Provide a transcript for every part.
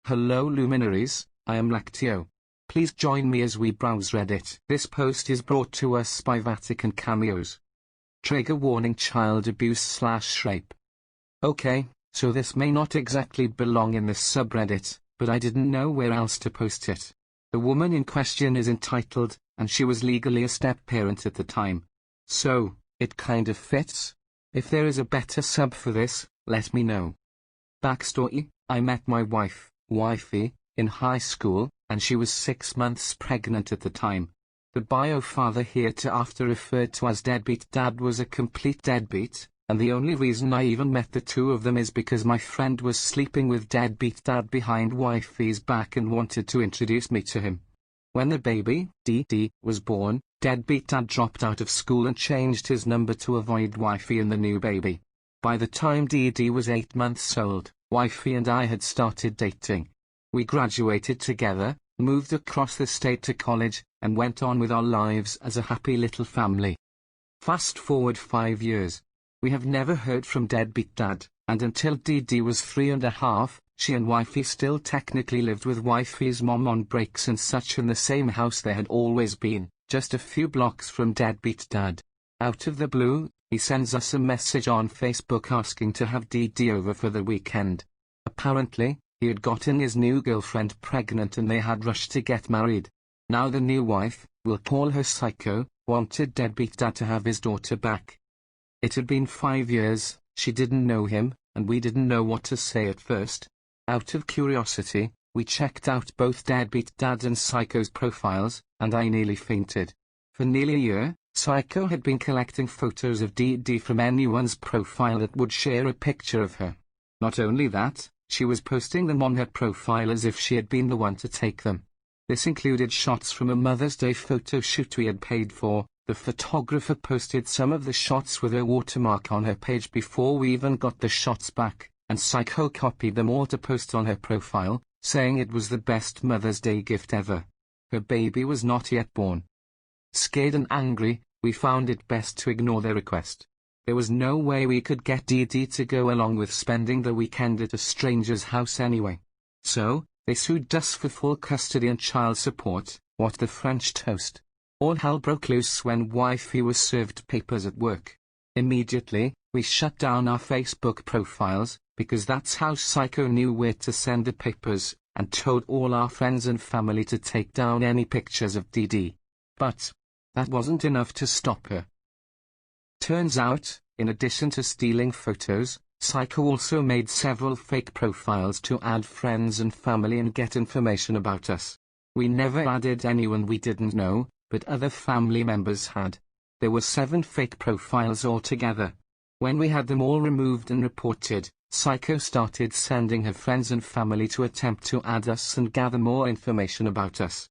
Hello luminaries, I am Lactio. Please join me as we browse Reddit. This post is brought to us by Vatican Cameos. Trigger warning: child abuse/rape. Okay, so this may not exactly belong in this subreddit, but I didn't know where else to post it. The woman in question is entitled, and she was legally a step-parent at the time. So, it kind of fits. If there is a better sub for this, let me know. Backstory: I met my wifey, in high school, and she was 6 months pregnant at the time. The bio father hereafter referred to as deadbeat dad was a complete deadbeat, and the only reason I even met the two of them is because my friend was sleeping with deadbeat dad behind wifey's back and wanted to introduce me to him. When the baby, DD, was born, deadbeat dad dropped out of school and changed his number to avoid wifey and the new baby. By the time DD was 8 months old, wifey and I had started dating. We graduated together, moved across the state to college, and went on with our lives as a happy little family. Fast forward 5 years. We have never heard from deadbeat dad, and until DD was 3.5, she and wifey still technically lived with wifey's mom on breaks and such in the same house they had always been, just a few blocks from deadbeat dad. Out of the blue, he sends us a message on Facebook asking to have DD over for the weekend. Apparently, he had gotten his new girlfriend pregnant and they had rushed to get married. Now the new wife, we'll call her Psycho, wanted deadbeat dad to have his daughter back. It had been 5 years, she didn't know him, and we didn't know what to say at first. Out of curiosity, we checked out both deadbeat dad and Psycho's profiles, and I nearly fainted. For nearly a year, Psycho had been collecting photos of DD from anyone's profile that would share a picture of her. Not only that, she was posting them on her profile as if she had been the one to take them. This included shots from a Mother's Day photo shoot we had paid for. The photographer posted some of the shots with her watermark on her page before we even got the shots back, and Psycho copied them all to post on her profile, saying it was the best Mother's Day gift ever. Her baby was not yet born. Scared and angry, we found it best to ignore their request. There was no way we could get DD to go along with spending the weekend at a stranger's house anyway. So, they sued us for full custody and child support. What the French toast. All hell broke loose when wifey was served papers at work. Immediately, we shut down our Facebook profiles, because that's how Psycho knew where to send the papers, and told all our friends and family to take down any pictures of DD. But that wasn't enough to stop her. Turns out, in addition to stealing photos, Psycho also made several fake profiles to add friends and family and get information about us. We never added anyone we didn't know, but other family members had. There were 7 fake profiles altogether. When we had them all removed and reported, Psycho started sending her friends and family to attempt to add us and gather more information about us.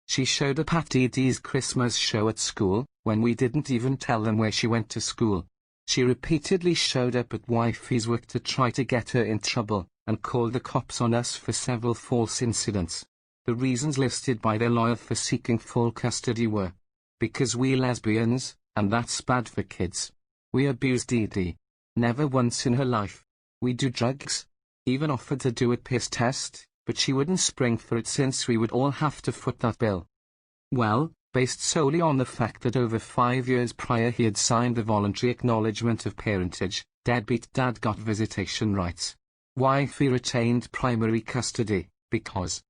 She showed up at DD's Christmas show at school, when we didn't even tell them where she went to school. She repeatedly showed up at wifey's work to try to get her in trouble, and called the cops on us for several false incidents. The reasons listed by their lawyer for seeking full custody were, because we lesbians, and that's bad for kids. We abused DD. Never once in her life. We do drugs. Even offered to do a piss test, but she wouldn't spring for it since we would all have to foot that bill. Well, based solely on the fact that over 5 years prior he had signed the voluntary acknowledgement of parentage, deadbeat dad got visitation rights. Wifey retained primary custody, because,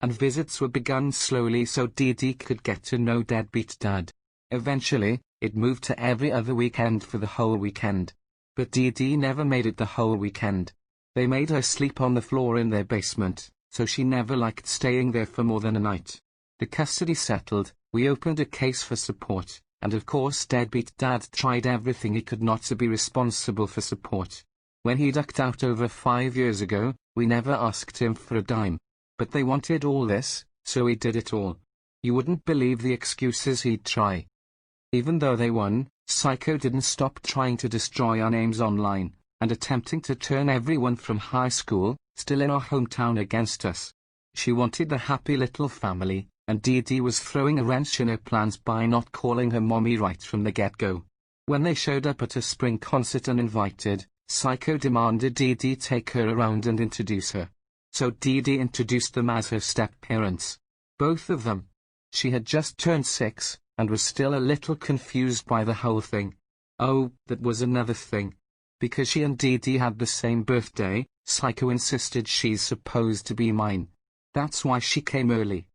and visits were begun slowly so DD could get to know deadbeat dad. Eventually, it moved to every other weekend for the whole weekend. But DD never made it the whole weekend. They made her sleep on the floor in their basement, so she never liked staying there for more than a night. The custody settled, we opened a case for support, and of course deadbeat dad tried everything he could not to be responsible for support. When he ducked out over 5 years ago, we never asked him for a dime. But they wanted all this, so he did it all. You wouldn't believe the excuses he'd try. Even though they won, Psycho didn't stop trying to destroy our names online, and attempting to turn everyone from high school, still in our hometown, against us. She wanted the happy little family, and DD was throwing a wrench in her plans by not calling her mommy right from the get-go. When they showed up at a spring concert uninvited, Psycho demanded DD take her around and introduce her. so Dee Dee introduced them as her step-parents. Both of them. She had just turned 6, and was still a little confused by the whole thing. Oh, that was another thing. Because she and Dee Dee had the same birthday, Psycho insisted she's supposed to be mine. That's why she came early.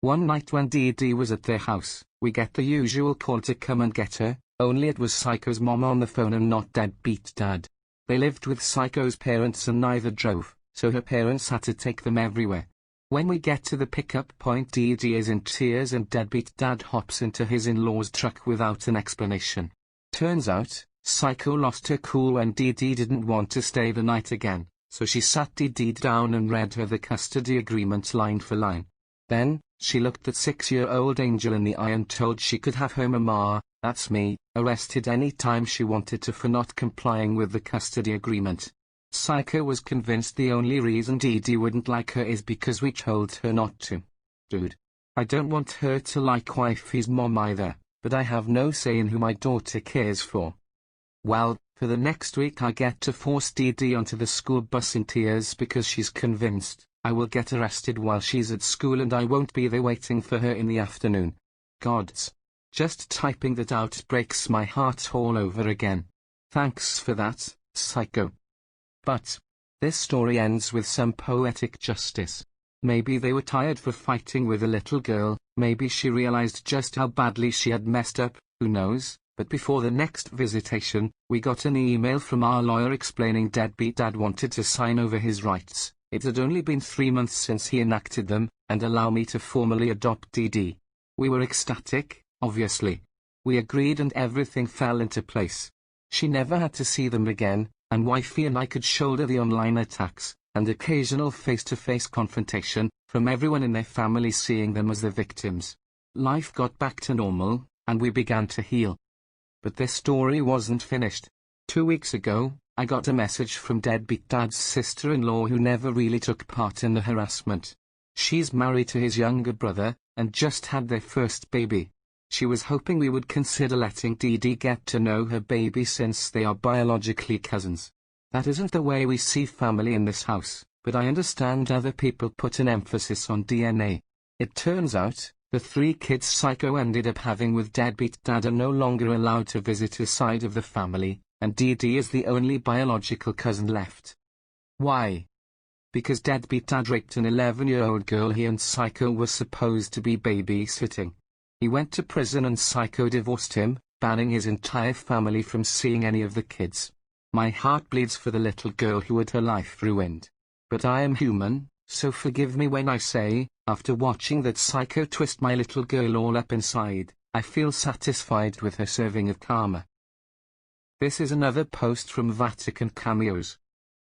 One night when Dee Dee was at their house, we get the usual call to come and get her, only it was Psycho's mom on the phone and not deadbeat dad. They lived with Psycho's parents and neither drove, so her parents had to take them everywhere. When we get to the pickup point, Dee Dee is in tears and deadbeat dad hops into his in-laws' truck without an explanation. Turns out, Psycho lost her cool when Dee Dee didn't want to stay the night again, so she sat Dee Dee down and read her the custody agreement line for line. Then, she looked that 6-year-old Angel in the eye and told she could have her mama, that's me, arrested any time she wanted to for not complying with the custody agreement. Psycho was convinced the only reason Dee Dee wouldn't like her is because we told her not to. Dude. I don't want her to like wifey's mom either, but I have no say in who my daughter cares for. Well, for the next week I get to force Dee Dee onto the school bus in tears because she's convinced I will get arrested while she's at school and I won't be there waiting for her in the afternoon. Gods. Just typing that out breaks my heart all over again. Thanks for that, Psycho. But this story ends with some poetic justice. Maybe they were tired for fighting with a little girl, maybe she realized just how badly she had messed up, who knows, but before the next visitation, we got an email from our lawyer explaining deadbeat dad wanted to sign over his rights. It had only been 3 months since he enacted them, and allow me to formally adopt Dee Dee. We were ecstatic, obviously. We agreed and everything fell into place. She never had to see them again, and wifey and I could shoulder the online attacks, and occasional face-to-face confrontation, from everyone in their family seeing them as the victims. Life got back to normal, and we began to heal. But this story wasn't finished. 2 weeks ago, I got a message from deadbeat dad's sister-in-law who never really took part in the harassment. She's married to his younger brother, and just had their first baby. She was hoping we would consider letting Dee Dee get to know her baby since they are biologically cousins. That isn't the way we see family in this house, but I understand other people put an emphasis on DNA. It turns out, the 3 kids Psycho ended up having with deadbeat dad are no longer allowed to visit his side of the family, and Dee Dee is the only biological cousin left. Why? Because deadbeat dad raped an 11-year-old girl he and Psycho were supposed to be babysitting. He went to prison and Psycho divorced him, banning his entire family from seeing any of the kids. My heart bleeds for the little girl who had her life ruined. But I am human, so forgive me when I say, after watching that Psycho twist my little girl all up inside, I feel satisfied with her serving of karma. This is another post from Vatican Cameos.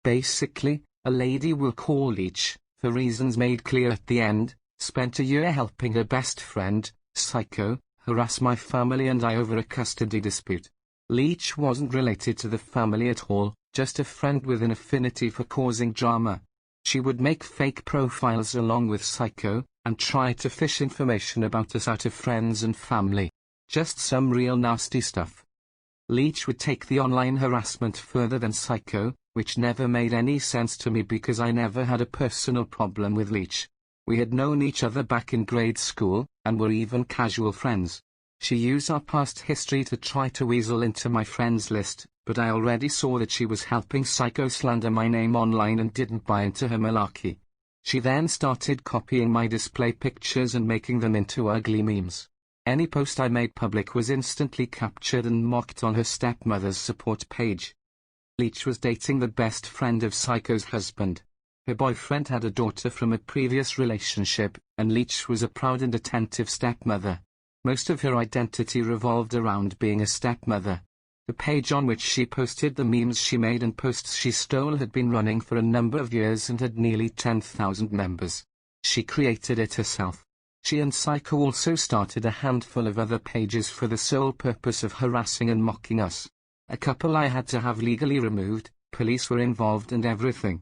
Basically, a lady we'll call Leech, for reasons made clear at the end, spent a year helping her best friend, Psycho, harass my family and I over a custody dispute. Leech wasn't related to the family at all, just a friend with an affinity for causing drama. She would make fake profiles along with Psycho, and try to fish information about us out of friends and family. Just some real nasty stuff. Leech would take the online harassment further than Psycho, which never made any sense to me because I never had a personal problem with Leech. We had known each other back in grade school, and were even casual friends. She used our past history to try to weasel into my friends list, but I already saw that she was helping Psycho slander my name online and didn't buy into her malarkey. She then started copying my display pictures and making them into ugly memes. Any post I made public was instantly captured and mocked on her stepmother's support page. Leech was dating the best friend of Psycho's husband. Her boyfriend had a daughter from a previous relationship, and Leech was a proud and attentive stepmother. Most of her identity revolved around being a stepmother. The page on which she posted the memes she made and posts she stole had been running for a number of years and had nearly 10,000 members. She created it herself. She and Psycho also started a handful of other pages for the sole purpose of harassing and mocking us. A couple I had to have legally removed, police were involved and everything.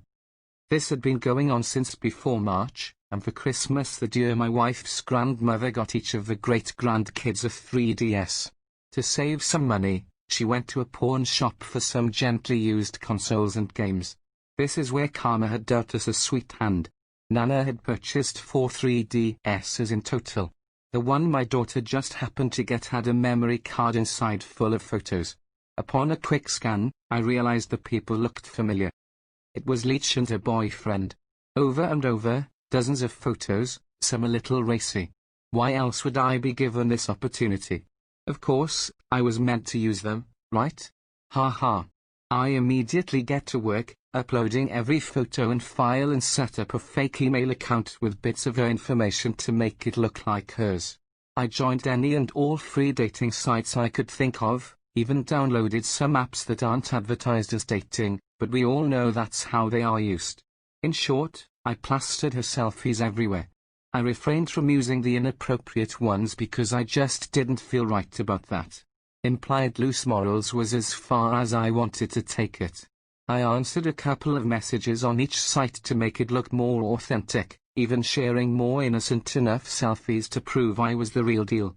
This had been going on since before March, and for Christmas that year my wife's grandmother got each of the great-grandkids a 3DS. To save some money, she went to a pawn shop for some gently used consoles and games. This is where karma had dealt us a sweet hand. Nana had purchased 4 3DSs in total. The one my daughter just happened to get had a memory card inside full of photos. Upon a quick scan, I realized the people looked familiar. It was Leach and her boyfriend. Over and over, dozens of photos, some a little racy. Why else would I be given this opportunity? Of course, I was meant to use them, right? Ha ha. I immediately get to work, uploading every photo and file and set up a fake email account with bits of her information to make it look like hers. I joined any and all free dating sites I could think of, even downloaded some apps that aren't advertised as dating, but we all know that's how they are used. In short, I plastered her selfies everywhere. I refrained from using the inappropriate ones because I just didn't feel right about that. Implied loose morals was as far as I wanted to take it. I answered a couple of messages on each site to make it look more authentic, even sharing more innocent enough selfies to prove I was the real deal.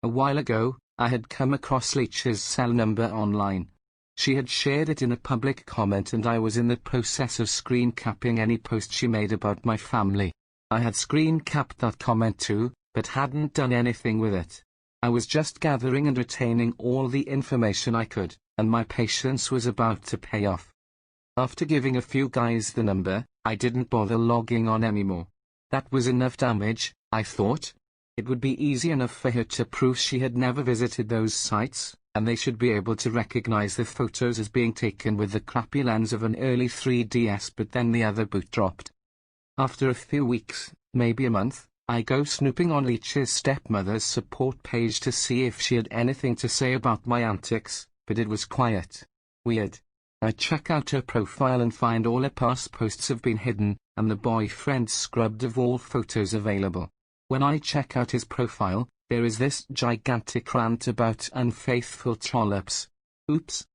A while ago, I had come across Leach's cell number online. She had shared it in a public comment and I was in the process of screen capping any post she made about my family. I had screen capped that comment too, but hadn't done anything with it. I was just gathering and retaining all the information I could, and my patience was about to pay off. After giving a few guys the number, I didn't bother logging on anymore. That was enough damage, I thought. It would be easy enough for her to prove she had never visited those sites, and they should be able to recognize the photos as being taken with the crappy lens of an early 3DS, but then the other boot dropped. After a few weeks, maybe a month, I go snooping on Leach's stepmother's support page to see if she had anything to say about my antics, but it was quiet. Weird. I check out her profile and find all her past posts have been hidden, and the boyfriend scrubbed of all photos available. When I check out his profile, there is this gigantic rant about unfaithful trollops. Oops.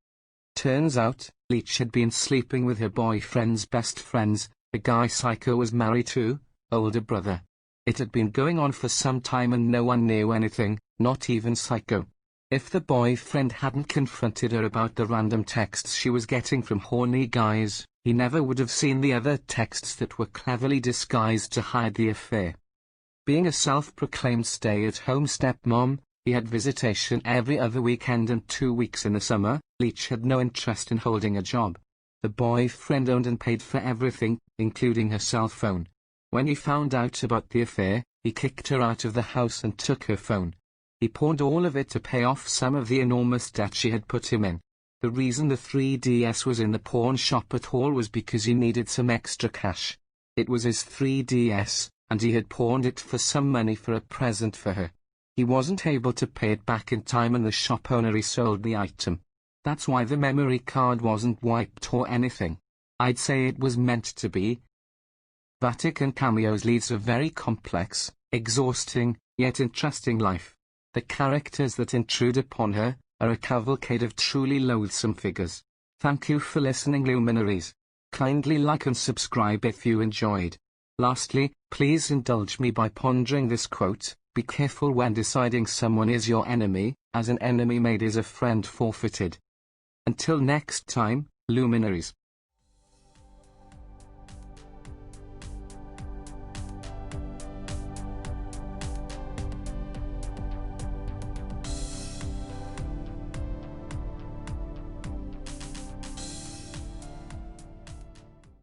Turns out, Leach had been sleeping with her boyfriend's best friends, the guy Psycho was married to, older brother. It had been going on for some time and no one knew anything, not even Psycho. If the boyfriend hadn't confronted her about the random texts she was getting from horny guys, he never would have seen the other texts that were cleverly disguised to hide the affair. Being a self-proclaimed stay-at-home stepmom, he had visitation every other weekend and 2 weeks in the summer. Leach had no interest in holding a job. The boyfriend owned and paid for everything, including her cell phone. When he found out about the affair, he kicked her out of the house and took her phone. He pawned all of it to pay off some of the enormous debt she had put him in. The reason the 3DS was in the pawn shop at all was because he needed some extra cash. It was his 3DS, and he had pawned it for some money for a present for her. He wasn't able to pay it back in time and the shop owner resold the item. That's why the memory card wasn't wiped or anything. I'd say it was meant to be. Vatican Cameos leads a very complex, exhausting, yet interesting life. The characters that intrude upon her are a cavalcade of truly loathsome figures. Thank you for listening, luminaries. Kindly like and subscribe if you enjoyed. Lastly, please indulge me by pondering this quote: be careful when deciding someone is your enemy, as an enemy made is a friend forfeited. Until next time, luminaries.